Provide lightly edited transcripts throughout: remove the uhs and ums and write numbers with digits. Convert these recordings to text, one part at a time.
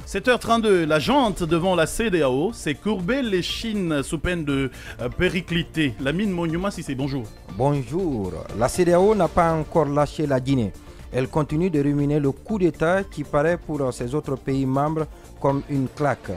7h32, la jante devant la CEDEAO s'est courbée l'échine sous peine de péricliter. Lamine Monyouma Sissé, bonjour. Bonjour. La CEDEAO n'a pas encore lâché la Guinée. Elle continue de ruminer le coup d'État qui paraît pour ses autres pays membres comme une claque.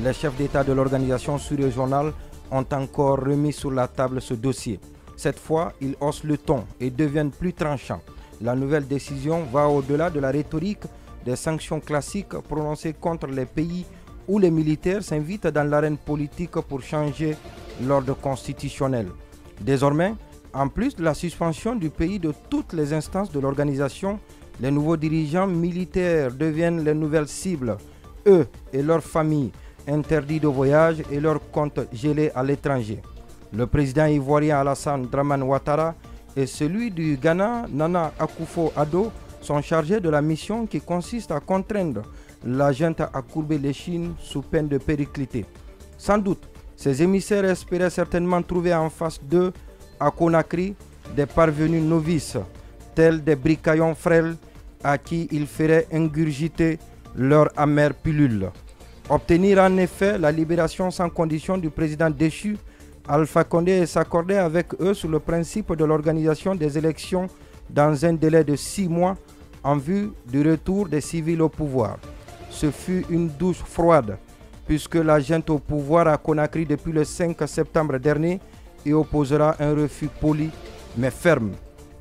Les chefs d'État de l'organisation sous-régionale ont encore remis sur la table ce dossier. Cette fois, ils haussent le ton et deviennent plus tranchants. La nouvelle décision va au-delà de la rhétorique des sanctions classiques prononcées contre les pays où les militaires s'invitent dans l'arène politique pour changer l'ordre constitutionnel. Désormais, en plus de la suspension du pays de toutes les instances de l'organisation, les nouveaux dirigeants militaires deviennent les nouvelles cibles. Eux et leurs familles interdits de voyage et leurs comptes gelés à l'étranger. Le président ivoirien Alassane Dramane Ouattara et celui du Ghana, Nana Akufo-Addo, sont chargés de la mission qui consiste à contraindre la junte à courber l'échine sous peine de péricliter. Sans doute, ces émissaires espéraient certainement trouver en face d'eux, à Conakry, des parvenus novices, tels des bricaillons frêles à qui il ferait ingurgiter leur amère pilule. Obtenir en effet la libération sans condition du président déchu, Alpha Condé, et s'accorder avec eux sur le principe de l'organisation des élections dans un délai de 6 mois en vue du retour des civils au pouvoir. Ce fut une douche froide, puisque la junte au pouvoir à Conakry depuis le 5 septembre dernier y opposera un refus poli mais ferme.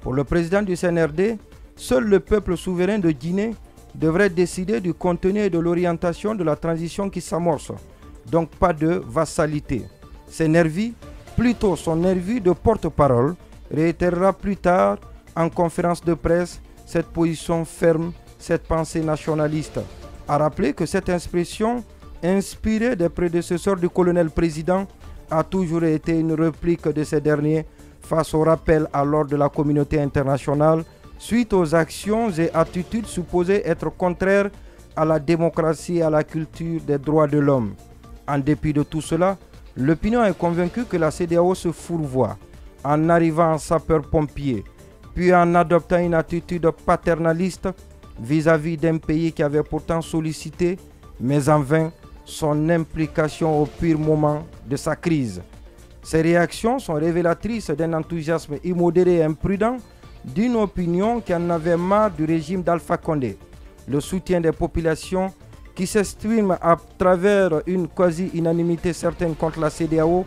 Pour le président du CNRD, seul le peuple souverain de Guinée devrait décider du contenu et de l'orientation de la transition qui s'amorce, donc pas de vassalité. Nervi, plutôt son nervi de porte-parole, réitérera plus tard en conférence de presse cette position ferme, cette pensée nationaliste. A rappeler que cette expression, inspirée des prédécesseurs du colonel président, a toujours été une réplique de ces derniers face au rappel à l'ordre de la communauté internationale suite aux actions et attitudes supposées être contraires à la démocratie et à la culture des droits de l'homme. En dépit de tout cela, l'opinion est convaincue que la CEDEAO se fourvoie en arrivant en sapeur-pompier, puis en adoptant une attitude paternaliste vis-à-vis d'un pays qui avait pourtant sollicité, mais en vain, son implication au pire moment de sa crise. Ces réactions sont révélatrices d'un enthousiasme immodéré et imprudent, d'une opinion qui en avait marre du régime d'Alpha Condé. Le soutien des populations qui s'exprime à travers une quasi-unanimité certaine contre la CEDEAO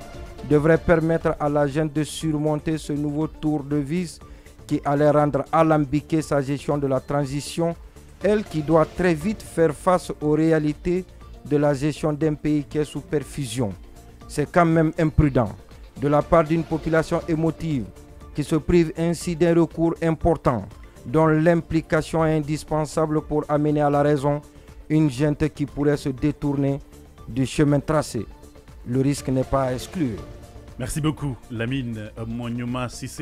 devrait permettre à la junte de surmonter ce nouveau tour de vis qui allait rendre alambiquée sa gestion de la transition, elle qui doit très vite faire face aux réalités de la gestion d'un pays qui est sous perfusion. C'est quand même imprudent de la part d'une population émotive qui se prive ainsi d'un recours important dont l'implication est indispensable pour amener à la raison une junte qui pourrait se détourner du chemin tracé. Le risque n'est pas à exclure. Merci beaucoup, Lamine Monyouma Sissé.